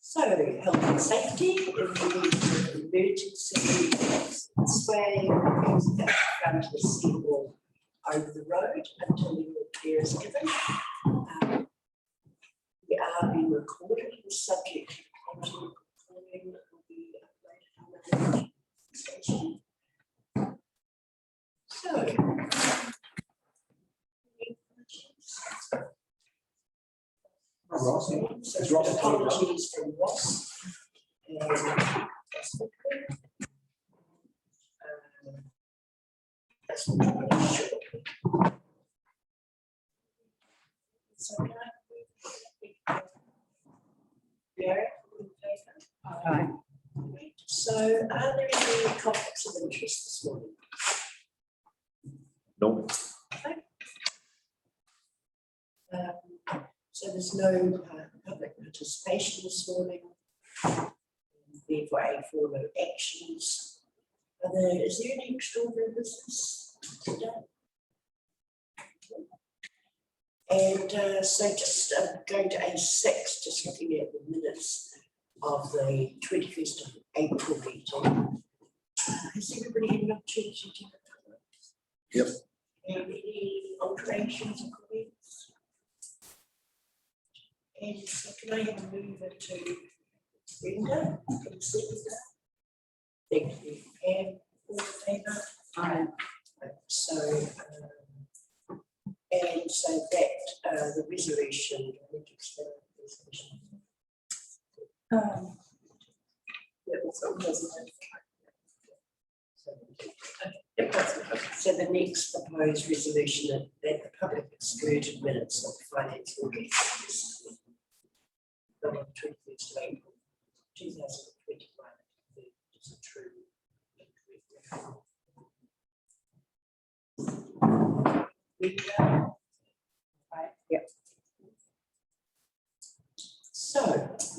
So, health and safety, if you need an emergency, sway, run to the seawall over the road until the repair is given. We are being recorded and subject to content recording that will be uploaded on the station. So, Ross, so apologies from Ross. That's pretty short. So, Aye. so are there any conflicts of interest this morning? No. So there's no public participation this morning. Therefore, A4, no actions. Is there any extraordinary business today? And so just going to A6, just looking at the minutes of the 21st of April meeting. Has everybody had an opportunity to look at it? Yep. And any alterations or comments? And so can I have a mover to Brenda? Can you see that? Thank you. And all in favour? Aye. So, and so that the resolution, I think it's the resolution. So the next proposed resolution that the public excluded minutes of finance audit on 21st of April 2021 is a true right, yep. So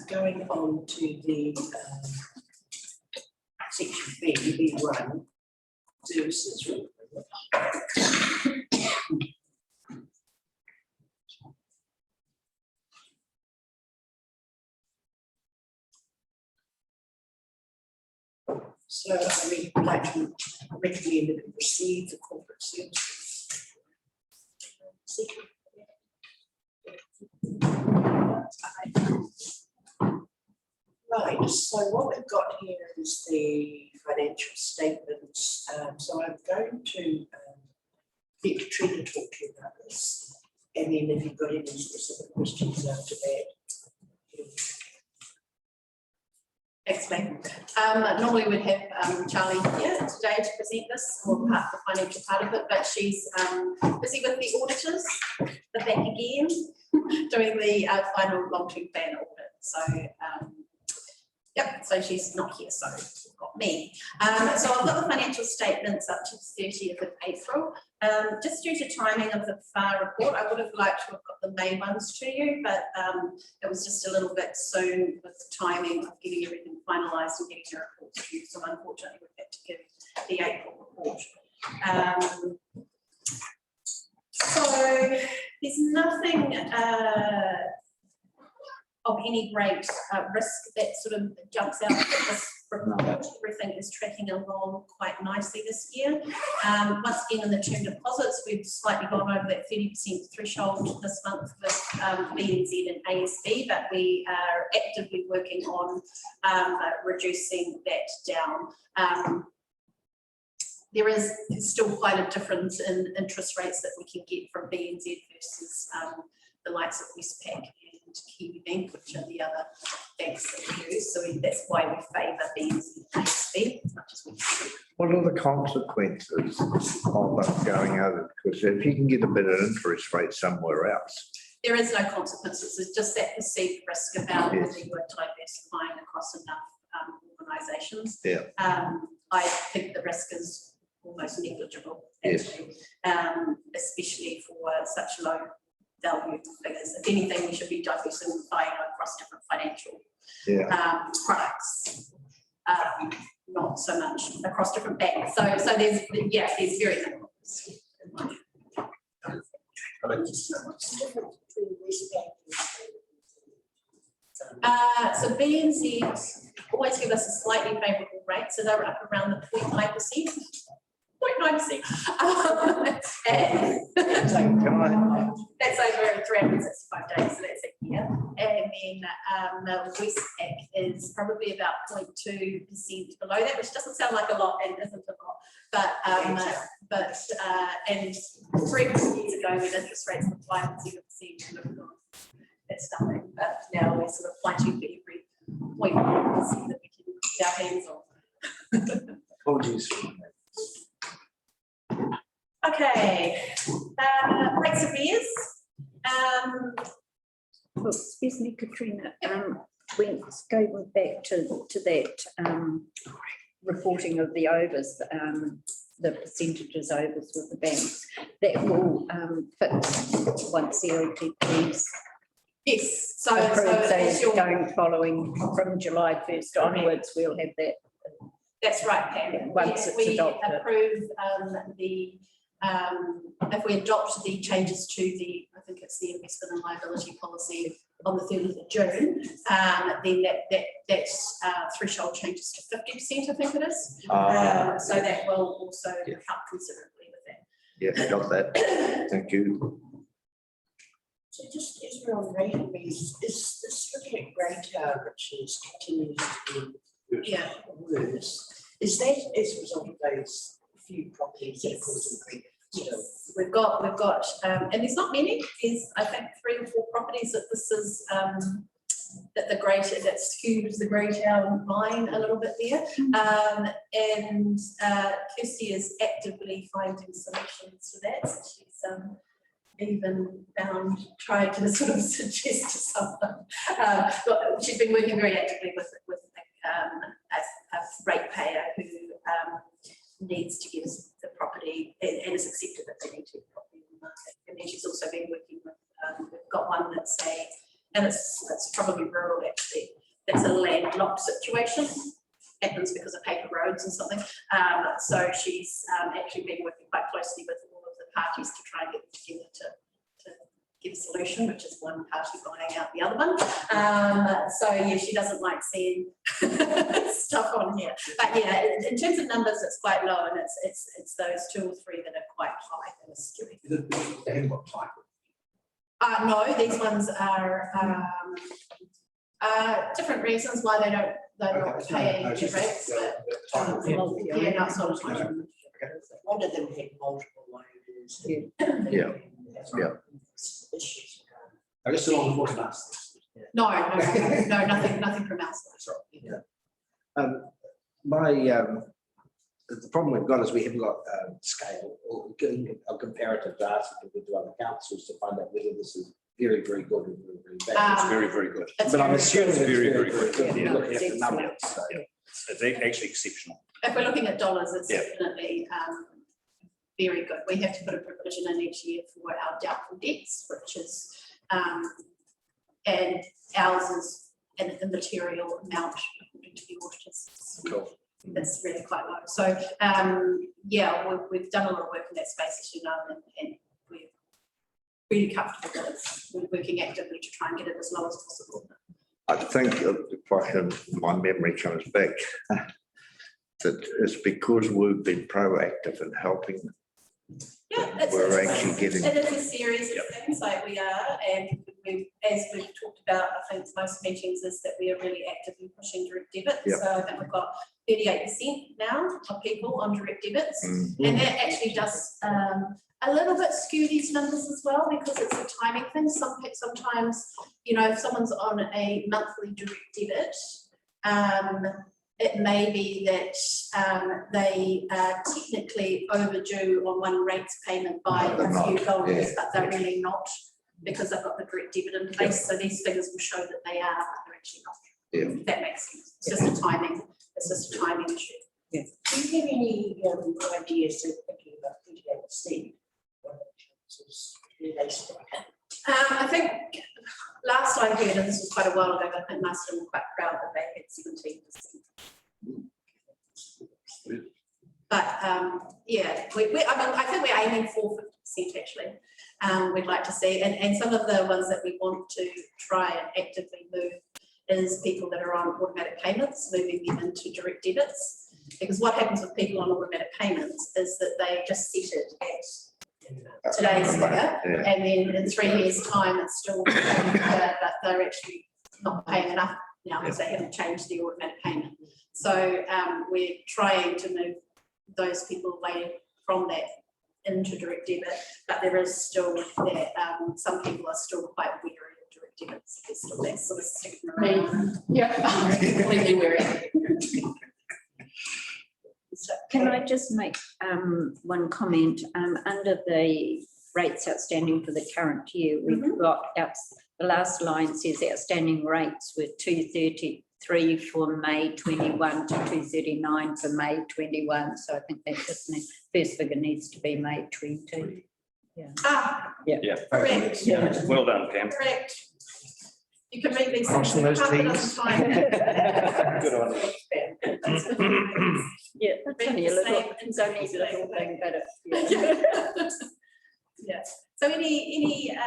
going on to the section B1 services. So I would like to recommend that we receive the corporate services. Right, so what we've got here is the financial statements. So I'm going to get Katrina to talk to you about this. And then if you've got any specific questions after that. Thanks, Meg. Normally we'd have Charlie here today to present this, or the financial part of it, but she's busy with the auditors, the back again, doing the final long-term plan audit. So, yep, so she's not here, so we've got me. So I've got the financial statements up to the 30th of April. Just due to timing of the FAR report, I would have liked to have got the May ones to you, but it was just a little bit soon with the timing of getting everything finalised and getting the reports to you. So unfortunately, we've had to give the April report. So there's nothing of any great risk that sort of jumps out at this report. Everything is tracking along quite nicely this year. Once again, in the term deposits, we've slightly gone over that 30% threshold this month with BNZ and ASB, but we are actively working on reducing that down. There is still quite a difference in interest rates that we can get from BNZ versus the likes of Westpac and Kiwi Bank, which are the other banks that we use. So that's why we favour BNZ and ASB as much as we can. What are the consequences of us going over? Because if you can get a better interest rate somewhere else. There is no consequences. It's just that perceived risk about whether you are diversifying across enough organisations. Yeah. I think the risk is almost negligible, actually, especially for such low value figures. If anything, we should be diversifying across different financial products, not so much across different banks. So there's very little risk. What's the difference between Westpac and So B and Z always give us a slightly favourable rate, so they're up around the 0.9%. 0.9%. That's over 365 days, so that's a year. And then Westpac is probably about 0.2% below that, which doesn't sound like a lot and isn't a lot. But and 3 years ago when interest rates were 5 and 7%, that's nothing. But now we're sort of fighting for every 0.1% that we can get our hands on. Apologies. Okay, rates of arrears. Well, excuse me, Katrina, when going back to that reporting of the overs, the percentages overs with the banks, that will fix once the LTPs Yes, so approved, so going following from July 1st onwards, we'll have that. That's right, Pam. Yeah, once it's we adopted. approve if we adopt the changes to the, I think it's the investment and liability policy on the 30th of June, then that threshold changes to 50%, I think it is. So that will also help considerably with that. Yeah, got that. Thank you. So just as we're on rate arrears, is this looking at Greytown, which is continues to be Yeah. worse? Is that as a result of those few properties that are causing grief? Yes, we've got, and there's not many. There's I think 3 or 4 properties that this is that skews the Greytown line a little bit there. And Kirsty is actively finding solutions to that. So she's even tried to sort of suggest to someone. She's been working very actively with a ratepayer who needs to give us the property and is accepted that they need to get the property in the market. And then she's also been working with, we've got one that's it's probably rural actually, that's a landlocked situation. Happens because of paper roads and something. So she's actually been working quite closely with all of the parties to try and get them together to give a solution, which is one party buying out the other one. So yeah, she doesn't like seeing stuff on here. But yeah, in terms of numbers, it's quite low, and it's those 2 or 3 that are quite high and are skewing. They haven't got title. No, these ones are different reasons why they're not paying their rates. But yeah, no, it's not a title. One of them had multiple loans. Yeah. Issues. I guess they're on the water last. No, nothing from us. The problem we've got is we haven't got scale or a comparative data compared to other councils to find out whether this is very, very good or very, very bad. It's very, very good. But I'm assuming it's very, very, very very good. good. Looking at the numbers. So. It's actually exceptional. If we're looking at dollars, it's definitely very good. We have to put a provision in each year for our doubtful debts, which is, and ours is an immaterial amount according to the auditors. Cool. It's really quite low. So yeah, we've done a lot of work in that space, as you know, and we're really comfortable that we're working actively to try and get it as low as possible. I think if my memory comes back, that it's because we've been proactive in helping. Yeah, We're actually getting. It is a series of things like we are, and as we've talked about, I think most meetings is that we are really actively pushing direct debit. Yep. So I think we've got 38% now of people on direct debits, and that actually does a little bit skew these numbers as well because it's a timing thing. Sometimes, you know, if someone's on a monthly direct debit, it may be that they are technically overdue on one rates payment by a few dollars, but they're really not because they've got the direct debit in place. So these figures will show that they are, but they're actually not. If that makes sense. It's just a timing. It's just a timing issue. Do you have any ideas of thinking about 38%? I think last I heard, and this was quite a while ago, but I think Marston were quite proud that they had 17%. But yeah, I mean, I think we're aiming for 50% actually. We'd like to see, and some of the ones that we want to try and actively move is people that are on automatic payments, moving them into direct debits. Because what happens with people on automatic payments is that they just set it at today's figure, Yeah. and then in 3 years' time, it's still, but they're actually not paying enough now because they haven't changed the automatic payment. So we're trying to move those people away from that into direct debit, but there is still that some people are still quite wary of direct debits. There's still that sort of stigma around. Yeah. Completely weary. Can I just make one comment? Under the rates outstanding for the current year, we've got the last line says outstanding rates were 233 for May 21 to 239 for May 21. So I think that just first figure needs to be May 20. Yeah. Yeah. Correct. Yeah. Well done, Pam. Correct. You can read these things. Crossing those half a dozen T's. times. Good on you. Yeah, it's only a little, it's only a little thing, but it's, Yeah. So any,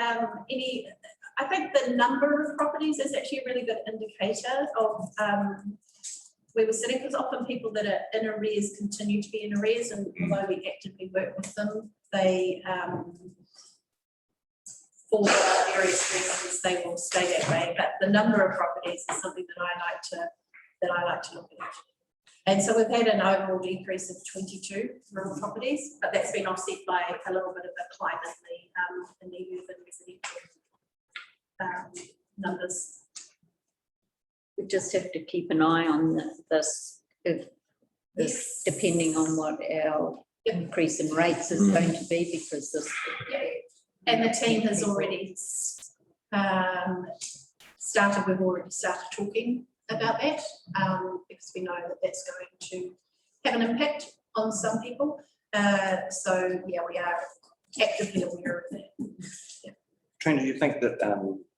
I think the number of properties is actually a really good indicator of where we're sitting, because often people that are in arrears continue to be in arrears, and although we actively work with them, they for various reasons they will stay that way. But the number of properties is something that I like to look at. And so we've had an overall decrease of 22 rural properties, but that's been offset by a little bit of a climb in the urban residential numbers. we just have to keep an eye on this, if Yes. depending on what our increase in rates is going to be, because this. And the team has already we've already started talking about that, because we know that that's going to have an impact on some people. So yeah, we are actively aware of that. Trina, do you think that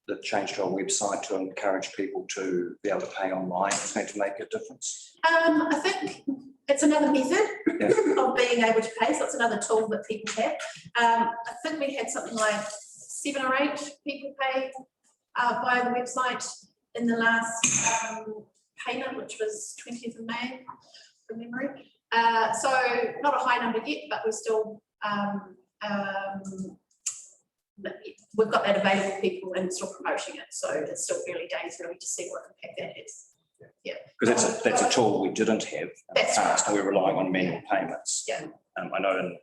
the change to our website to encourage people to be able to pay online is going to make a difference? I think it's another method Yeah. of being able to pay, so it's another tool that people have. I think we had something like 7 or 8 people pay via the website in the last payment, which was 20th of May, from memory. So not a high number yet, but we're still, we've got that available to people and still promoting it. So it's still early days really to see what impact that has. Yeah. Because that's a tool we didn't have in the That's past, and we're relying on manual payments. Yeah. I know in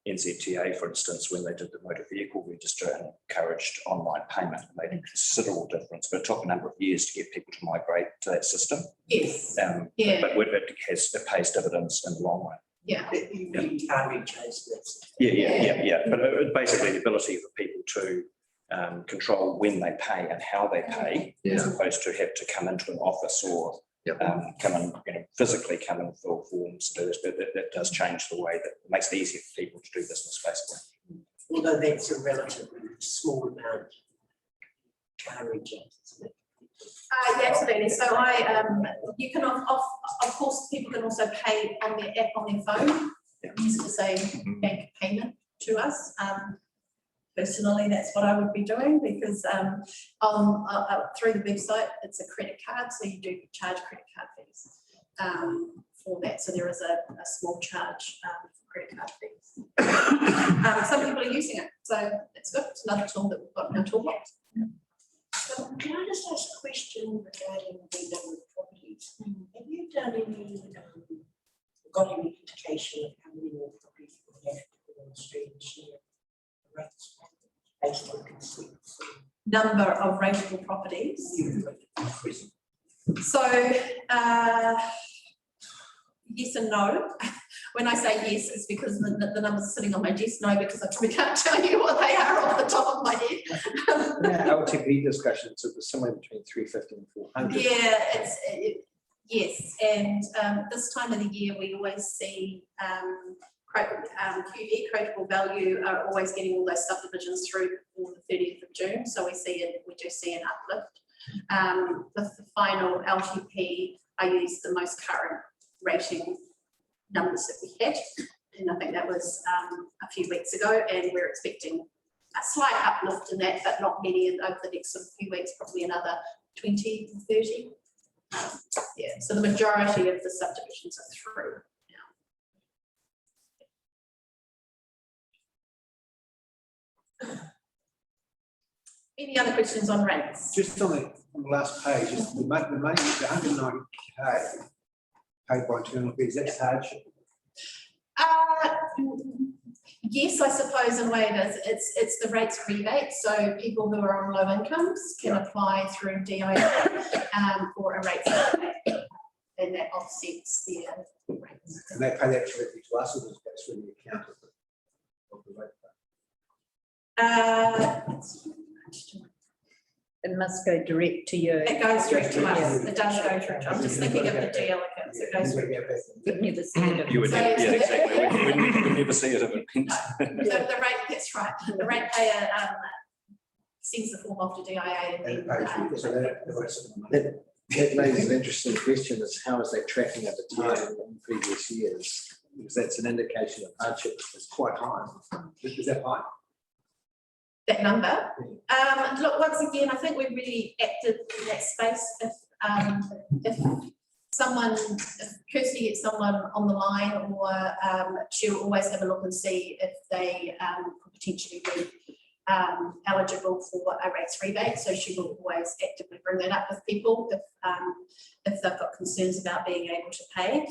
NZTA, for instance, when they did the motor vehicle register and encouraged online payment, it made a considerable difference, but it took a number of years to get people to migrate to that system. Yes. Yeah. But it pays dividends in the long run. Yeah. You really can't retrace this. Yeah. But basically the ability for people to control when they pay and how they pay, as opposed to have to come into an office or come in, physically come in, fill forms. So that does change the way that it makes it easier for people to do business, basically. Although that's a relatively small amount. Can't retrace, isn't it? Yeah, absolutely. So you can of course people can also pay on their app on their phone, using the same bank payment to us. Personally, that's what I would be doing, because through the website it's a credit card, so you do charge credit card fees for that. So there is a small charge for credit card fees. Some people are using it, so it's good. It's another tool that we've got in our toolbox. Can I just ask a question regarding the number of properties? Have you done any, got any indication of how many more properties we have to put on the street this year? Rates based on consents. Number of rateable properties. So yes and no. When I say yes, it's because the numbers are sitting on my desk. No, because I probably can't tell you what they are off the top of my head. LTP discussions, it was somewhere between 350 and 400. Yeah, yes, and this time of the year we always see QV, quotable value, are always getting all those subdivisions through before the 30th of June. So we do see an uplift. With the final LTP, I use the most current rating numbers that we had, and I think that was a few weeks ago, and we're expecting slight uplift in that, but not many, and over the next sort of few weeks, probably another 20 to 30. Yeah, so the majority of the subdivisions are through now. Any other questions on rates? Just on the last page, just the money, the 190K paid by internal fees, that's hardship. Yes, I suppose in a way it is. It's the rates rebate. So people who are on low incomes can apply through DIA for a rates rebate, and that offsets their rates. And they pay that directly to us, or does it go through the account of the rate? It must go direct to you. It goes direct to us. It does go direct to us. I'm just thinking of the DL accounts. It goes direct to us. You've never seen it. You would, So- yeah, exactly. We'd never see it if it went. The rate, that's right. The rate payer sends the form off to DIA and And it then. pays you, so that the rest of the money. That raises an interesting question, is how is that tracking over time in previous years? Because that's an indication of hardship. It's quite high. Is that high? That number. Look, once again, I think we're really active in that space. If Kirsty gets someone on the line, or she'll always have a look and see if they could potentially be eligible for a rates rebate. So she will always actively bring that up with people if they've got concerns about being able to pay.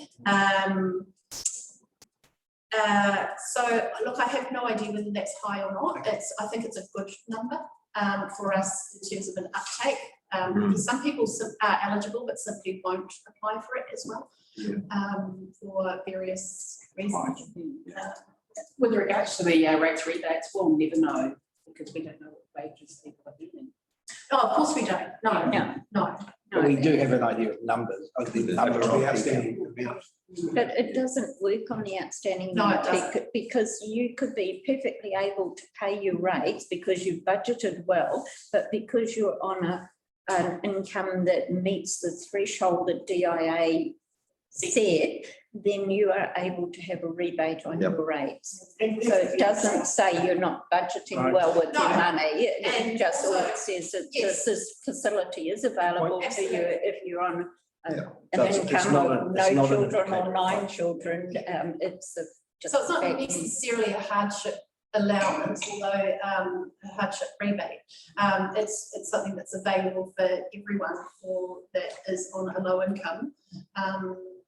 So look, I have no idea whether that's high or not. I think it's a good number for us in terms of an uptake. Some people are eligible, but simply won't apply for it as well for various reasons. With regards to the rates rebates, we'll never know because we don't know what wages people are earning. No, of course we don't. No. But we do have an idea of numbers, of the number of The people. outstanding amount. But it doesn't work on the outstanding No, it amount doesn't. because you could be perfectly able to pay your rates because you've budgeted well, but because you're on an income that meets the threshold that DIA set, then you are able to have a rebate on your rates. So it doesn't say you're not budgeting well with your money. It just all says that this facility is available to you if you're on an So it's income not of an- it's no not an children or indicator. 9 children. It's just So it's not fact. necessarily a hardship allowance, although a hardship rebate. It's something that's available for everyone that is on a low income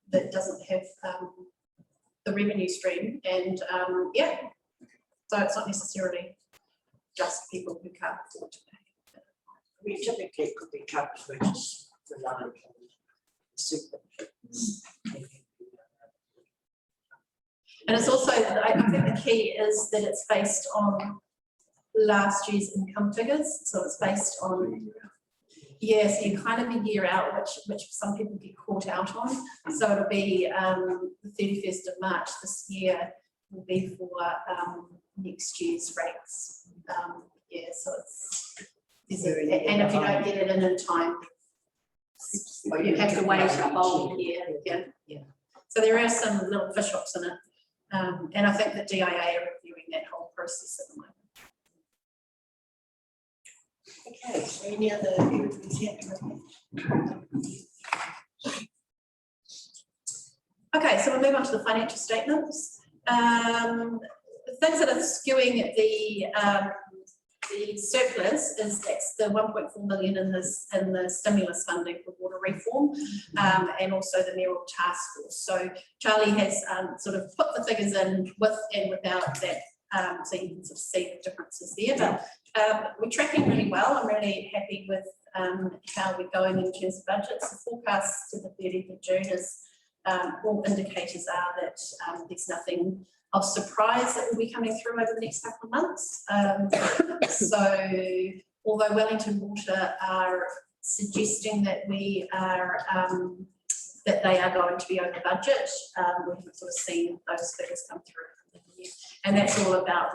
that doesn't have the revenue stream, and so it's not necessarily just people who can't afford to pay. We typically could be cut as much as the line. Super. And it's also, I think the key is that it's based on last year's income figures. So it's based on, so you kind of a year out, which some people get caught out on. So it'll be the 31st of March this year will be for next year's rates. So and if you don't get it in time, you have to wait a whole year. So there are some little fish hooks in it. And I think the DIA are reviewing that whole process at the moment. Okay, so any other? Okay, so we'll move on to the financial statements. The things that are skewing the surplus is that's the 1.4 million in the stimulus funding for water reform, and also the mayoral task force. So Charlie has sort of put the figures in with and without that, so you can sort of see the differences there. But we're tracking really well. I'm really happy with how we're going in terms of budgets. The forecast to the 30th of June is all indicators are that there's nothing of surprise that will be coming through over the next couple of months. So although Wellington Water are suggesting that we are that they are going to be over budget, we haven't sort of seen those figures come through. And that's all about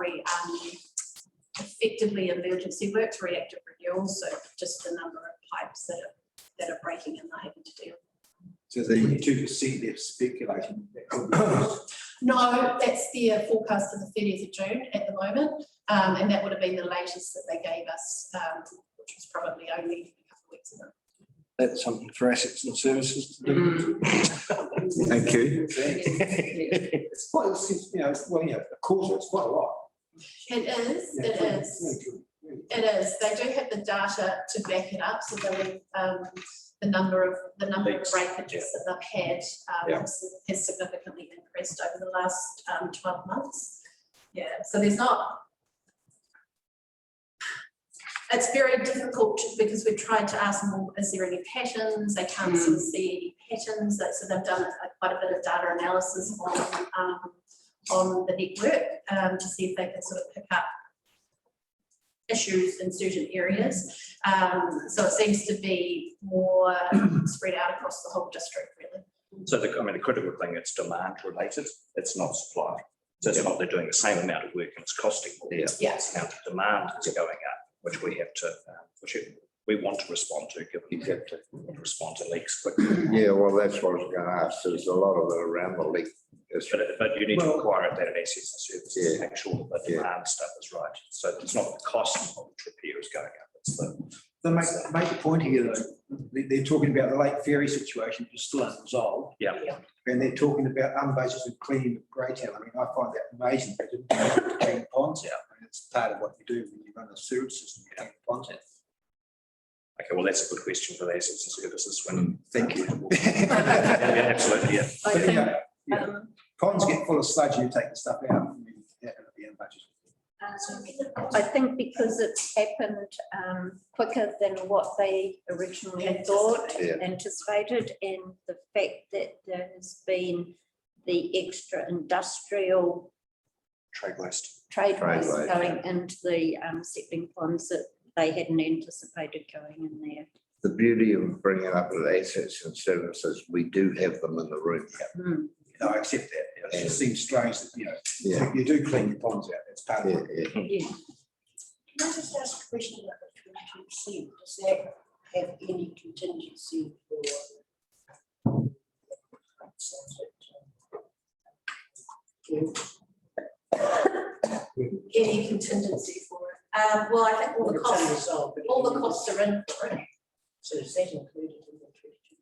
effectively emergency works, reactive renewals, so just the number of pipes that are breaking and they're having to deal. So the 2% they're speculating. That could be used. No, that's their forecast for the 30th of June at the moment, and that would have been the latest that they gave us, which was probably only a couple of weeks ago. That's something for assets and services to do. Thank you. It's quite, well, of course, it's quite a lot. It is, it is. It is. They do have the data to back it up, so they the number of breakages that they've had has significantly increased over the last 12 months. Yeah, so there's not. It's very difficult because we've tried to ask them, well, is there any patterns? They can't sort of see any patterns. So they've done quite a bit of data analysis on the network to see if they can sort of pick up issues in certain areas. So it seems to be more spread out across the whole district, really. So the critical thing, it's demand related, it's not supply. So it's not they're doing the same amount of work and it's costing more. Yeah. It's now the demand is going up, which we have to, which we want to respond to, given we have to respond to leaks quickly. Yeah, well, that's what I was going to ask. There's a lot of it around the leak. But you need to inquire at that at assets and services to Yeah. make sure that the demand stuff is right. So it's not the cost of the repair is going up, it's the. They make the point here though, they're talking about the Lake Ferry situation, which is still unresolved. Yeah. And they're talking about unbudgeted cleaning of Greytown. I mean, I find that amazing, but you have to clean ponds out. I mean, it's part of what you do when you run a sewage system, you clean ponds out. Okay, well, that's a good question for the assets and services when. Thank you. Yeah, absolutely, yeah. I But, think, ponds get full of sludge, you take the stuff out, and that would be unbudgeted. I think because it's happened quicker than what they originally thought, anticipated, and the fact that there has been the extra industrial Trade waste. trade waste waste. going into the settling ponds that they hadn't anticipated going in there. The beauty of bringing up with assets and services, we do have them in the room. Hmm. No, I accept that. It just seems strange that, Yeah. you do clean your ponds out. That's part of it. Yeah. Yeah. Can I just ask a question about the 22%? Does that have any contingency for? Any contingency for it? Well, I think all the It's costs, unresolved, but all the costs are in for it. So is that included in the 22?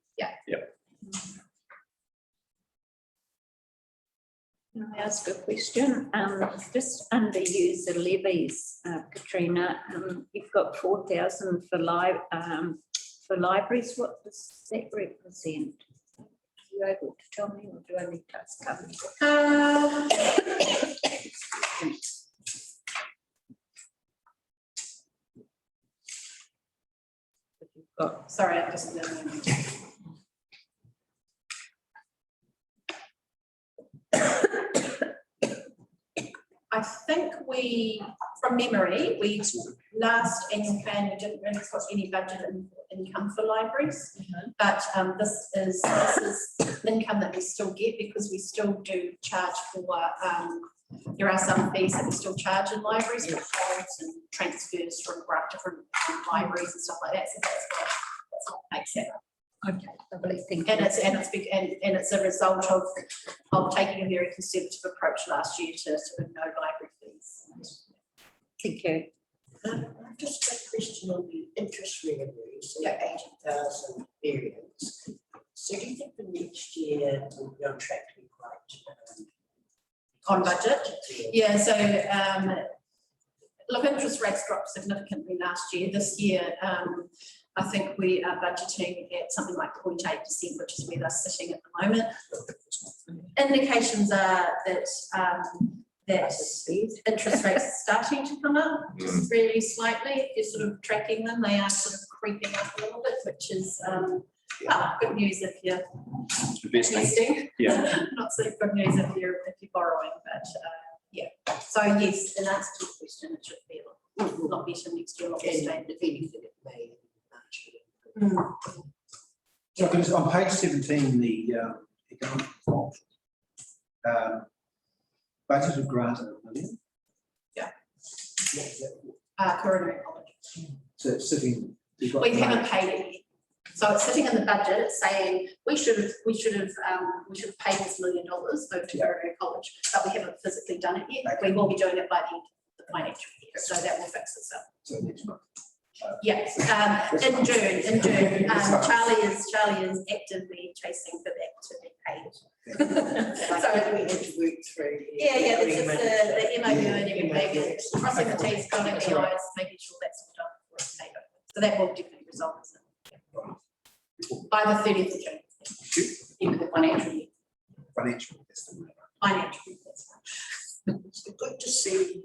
Can I ask a question? Just under user levies, Katrina, you've got 4,000 for libraries. What does that represent? Are you able to tell me, or do I need to ask Karen? Sorry, I just. I think from memory, last annual plan, we didn't really put any budget income for libraries. But this is income that we still get because we still do charge for, there are some fees that we still charge in libraries for forms and transfers from different libraries and stuff like that. So that's what makes it. Okay, lovely, thank you. And it's a result of taking a very conservative approach last year to sort of no library fees. Thank you. I've just got a question on the interest revenues, so 80,000 variance. So do you think for next year we'll be on track to be quite On budget? Yeah, so look, interest rates dropped significantly last year. This year, I think we are budgeting at something like 0.8%, which is where they're sitting at the moment. Indications are that interest rates are starting to come up, just really slightly. If you're sort of tracking them, they are sort of creeping up a little bit, which is good news if you're investing. Yeah. Not so good news if you're borrowing, but yeah. So yes, in answer to your question, it should be a lot better next year, a lot more stable. So because on page 17, the economic default, budgeted grant of $1 million. Yeah. Yeah. Coronary college. So it's sitting. We haven't paid it So it's sitting in the budget saying we should have paid this $1 million over to Barrow College, but we haven't physically done it yet. We will be doing it by the end of the financial year, so that will fix itself. So next month. Yes, in June, Charlie is actively chasing for that to be paid. I think we need to work through. Yeah, this is agreement, the MOU and MOU. everything, crossing the T's, dotting the I's, making sure that's all done before it's paid over. So that will definitely resolve itself. By the 30th of June. In the financial year. Financial. That's the word. Financial. That's right. It's good to see